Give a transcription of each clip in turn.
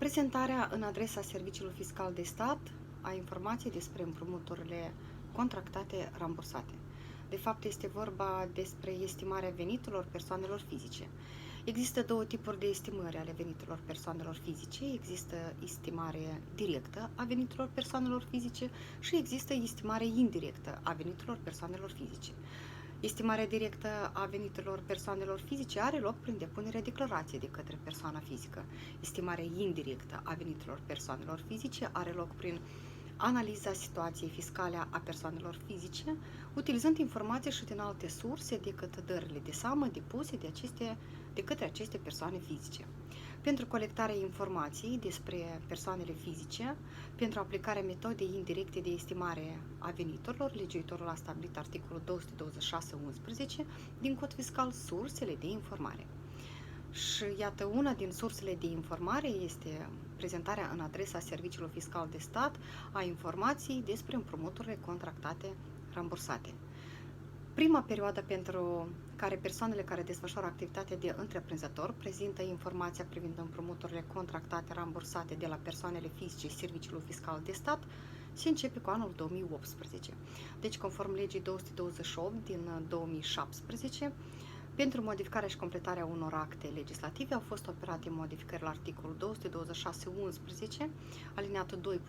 Prezentarea în adresa Serviciului Fiscal de Stat a informației despre împrumuturile contractate rambursate. De fapt, este vorba despre estimarea veniturilor persoanelor fizice. Există două tipuri de estimări ale veniturilor persoanelor fizice. Există estimare directă a veniturilor persoanelor fizice și există estimare indirectă a veniturilor persoanelor fizice. Estimarea directă a veniturilor persoanelor fizice are loc prin depunerea declarației de către persoana fizică. Estimarea indirectă a veniturilor persoanelor fizice are loc prin analiza situației fiscale a persoanelor fizice, utilizând informații și din alte surse decât dările de seamă depuse de către aceste persoane fizice. Pentru colectarea informației despre persoanele fizice, pentru aplicarea metodei indirecte de estimare a veniturilor, legiuitorul a stabilit articolul 226.11 din Cod Fiscal sursele de informare. Și iată, una din sursele de informare este prezentarea în adresa Serviciului Fiscal de Stat a informației despre împrumuturile contractate rambursate. Prima perioadă pentru care persoanele care desfășoară activitatea de întreprinzător prezintă informația privind împrumuturile contractate rambursate de la persoanele fizice Serviciului Fiscal de Stat se începe cu anul 2018. Deci, conform legii 228 din 2017, pentru modificarea și completarea unor acte legislative au fost operate modificări la articolul 226.11, alineatul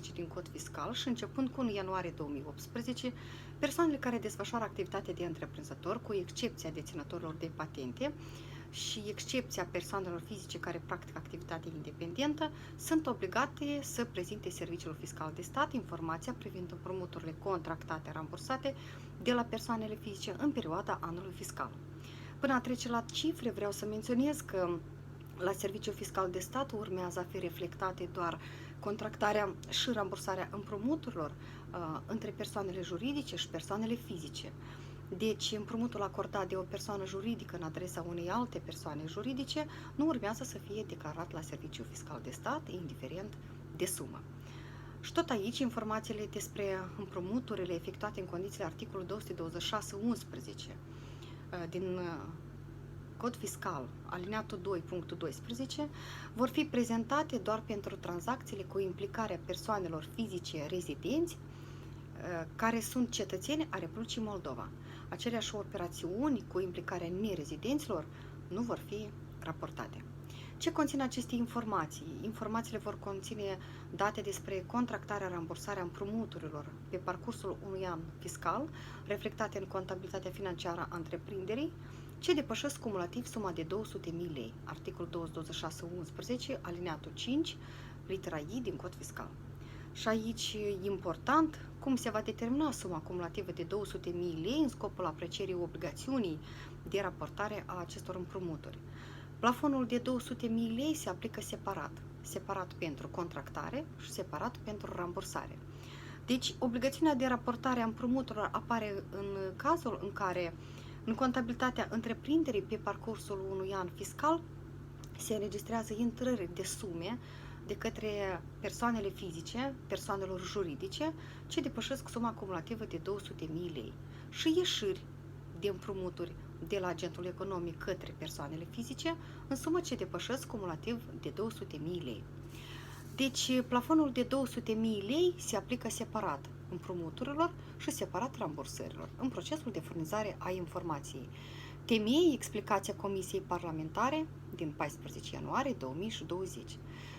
2.12 din Cod Fiscal și începând cu 1 ianuarie 2018, persoanele care desfășoară activitatea de întreprinzător, cu excepția deținătorilor de patente și excepția persoanelor fizice care practică activitate independentă, sunt obligate să prezinte Serviciul Fiscal de Stat informația privind împrumuturile contractate rambursate de la persoanele fizice în perioada anului fiscal. Până a trece la cifre, vreau să menționez că la Serviciul Fiscal de Stat urmează a fi reflectate doar contractarea și rambursarea împrumuturilor între persoanele juridice și persoanele fizice. Deci, împrumutul acordat de o persoană juridică în adresa unei alte persoane juridice nu urmează să fie declarat la Serviciul Fiscal de Stat, indiferent de sumă. Și tot aici, informațiile despre împrumuturile efectuate în condițiile articolului 226.11 din Cod Fiscal, alineatul 2.12, vor fi prezentate doar pentru tranzacțiile cu implicarea persoanelor fizice rezidenți care sunt cetățeni a Republicii Moldova. Aceleași operațiuni cu implicarea nerezidenților nu vor fi raportate. Ce conțin aceste informații? Informațiile vor conține date despre contractarea, rambursarea împrumuturilor pe parcursul unui an fiscal, reflectate în contabilitatea financiară a întreprinderii, ce depășesc cumulativ suma de 200.000 lei, articolul 226.11, alineatul 5, litera I din Cod Fiscal. Și aici e important cum se va determina suma cumulativă de 200.000 lei în scopul aprecierii obligațiunii de raportare a acestor împrumuturi. Plafonul de 200.000 lei se aplică separat pentru contractare și separat pentru rambursare. Deci, obligațiunea de raportare a împrumuturilor apare în cazul în care, în contabilitatea întreprinderii pe parcursul unui an fiscal, se înregistrează intrări de sume de către persoanele fizice, persoanelor juridice, ce depășesc suma cumulativă de 200.000 lei și ieșiri de împrumuturi de la agentul economic către persoanele fizice în sumă ce depășesc cumulativ de 200.000 lei. Deci, plafonul de 200.000 lei se aplică separat împrumuturilor și separat rambursărilor în procesul de furnizare a informației. Temei explicația Comisiei Parlamentare din 14 ianuarie 2020.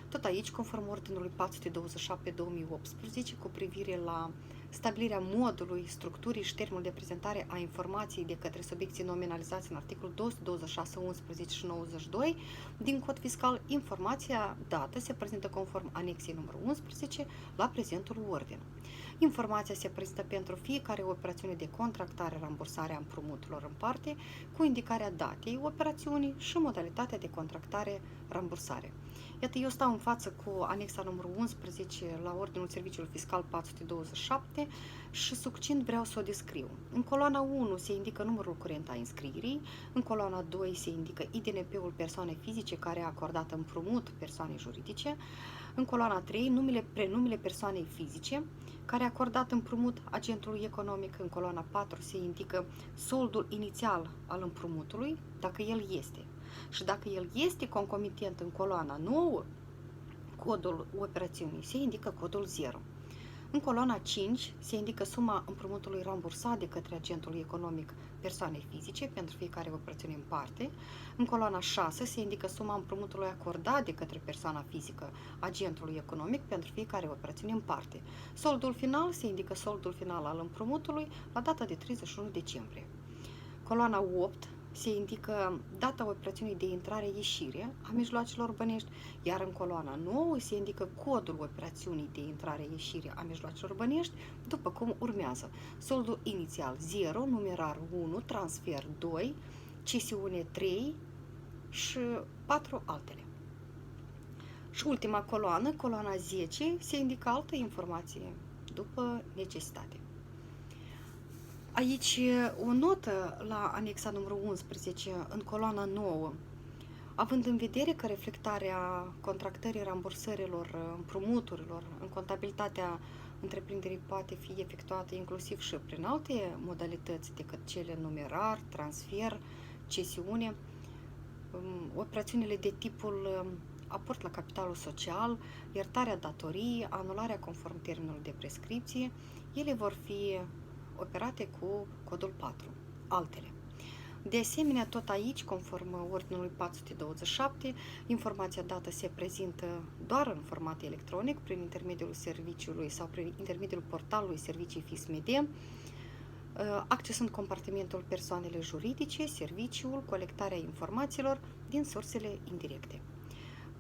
Tot aici, conform Ordinului 427/2018 cu privire la stabilirea modului, structurii și termenul de prezentare a informației de către subiecții nominalizați în articolul 226.11 și 92 din Cod Fiscal, informația dată se prezintă conform anexei numărul 11 la prezentul ordin. Informația se prezintă pentru fiecare operațiune de contractare, rambursare a împrumuturilor în parte, cu indicarea datei operațiunii și modalitatea de contractare, rambursare. Iată, eu stau în față cu anexa numărul 11 la Ordinul Serviciului Fiscal 427 și succint vreau să o descriu. În coloana 1 se indică numărul curent a înscrierii, în coloana 2 se indică IDNP-ul persoanei fizice care a acordat împrumut persoanei juridice, în coloana 3 prenumele persoanei fizice care a acordat împrumut agentului economic, în coloana 4 se indică soldul inițial al împrumutului, dacă el este. Și dacă el este concomitent în coloana 9, codul operațiunii, se indică codul 0. În coloana 5 se indică suma împrumutului rambursat de către agentul economic persoanei fizice pentru fiecare operațiune în parte. În coloana 6 se indică suma împrumutului acordat de către persoana fizică agentului economic pentru fiecare operațiune în parte. Soldul final se indică soldul final al împrumutului la data de 31 decembrie. Coloana 8 se indică data operațiunii de intrare-ieșire a mijloacelor bănești, iar în coloana 9 se indică codul operațiunii de intrare-ieșire a mijloacelor bănești, după cum urmează: soldul inițial 0, numerar 1, transfer 2, cesiune 3 și 4 altele. Și ultima coloană, coloana 10, se indică altă informație după necesitate. Aici o notă la anexa numărul 11, în coloana 9. Având în vedere că reflectarea contractării rambursărilor împrumuturilor în contabilitatea întreprinderii poate fi efectuată inclusiv și prin alte modalități decât cele numerar, transfer, cesiune, operațiunile de tipul aport la capitalul social, iertarea datorii, anularea conform termenului de prescripție, ele vor fi operate cu codul 4, altele. De asemenea, tot aici, conform ordinului 427, informația dată se prezintă doar în format electronic, prin intermediul serviciului sau prin intermediul portalului Servicii FIS-MD, accesând compartimentul persoanele juridice, serviciul, colectarea informațiilor din sursele indirecte.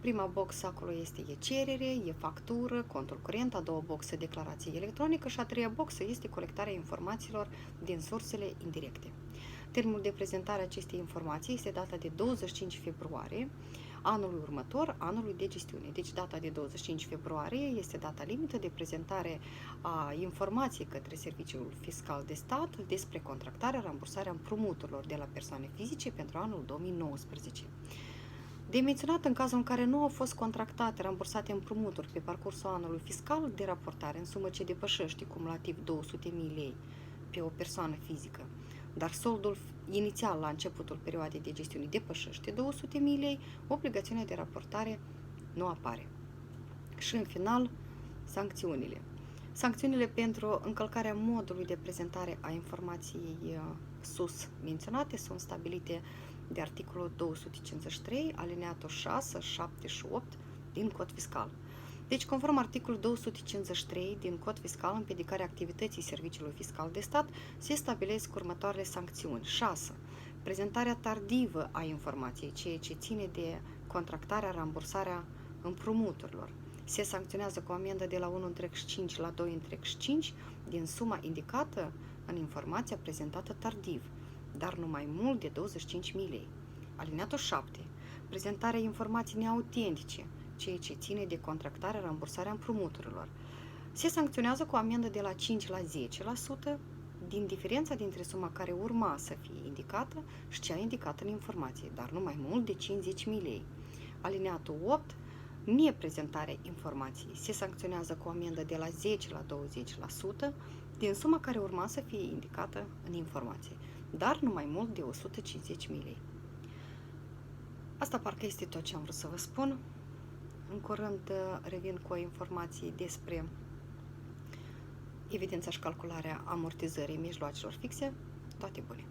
Prima boxă acolo este e-cerere, e-factură, contul curent, a doua boxă declarație electronică și a treia boxă este colectarea informațiilor din sursele indirecte. Termenul de prezentare a acestei informații este data de 25 februarie anului următor, anului de gestiune. Deci data de 25 februarie este data limită de prezentare a informației către Serviciul Fiscal de Stat despre contractarea, rambursarea împrumuturilor de la persoane fizice pentru anul 2019. De menționat, în cazul în care nu au fost contractate, rambursate împrumuturi pe parcursul anului fiscal de raportare în sumă ce depășește cumulativ 200.000 lei pe o persoană fizică, dar soldul inițial la începutul perioadei de gestiune depășește 200.000 lei, obligațiunea de raportare nu apare. Și în final, sancțiunile. Sancțiunile pentru încălcarea modului de prezentare a informației sus menționate sunt stabilite de articolul 253, alineatul 6, 7 și 8 din Cod Fiscal. Deci, conform articolul 253 din Cod Fiscal, împiedicarea activității Serviciului Fiscal de Stat, se stabilesc următoarele sancțiuni. 6. Prezentarea tardivă a informației, ceea ce ține de contractarea, rambursarea împrumuturilor. Se sancționează cu amendă de la 1,5 la 2,5 din suma indicată în informația prezentată tardiv, dar nu mai mult de 25.000 lei. Alineatul 7. Prezentarea informații neautentice, ceea ce ține de contractarea, rambursarea împrumuturilor. Se sancționează cu amendă de la 5 la 10% din diferența dintre suma care urma să fie indicată și cea indicată în informație, dar nu mai mult de 50.000 lei. Alineatul 8. Neprezentarea informației. Se sancționează cu amendă de la 10 la 20% din suma care urma să fie indicată în informație, dar nu mai mult de 150.000 lei. Asta parcă este tot ce am vrut să vă spun. În curând revin cu o informație despre evidența și calcularea amortizării mijloacelor fixe. Toate bune!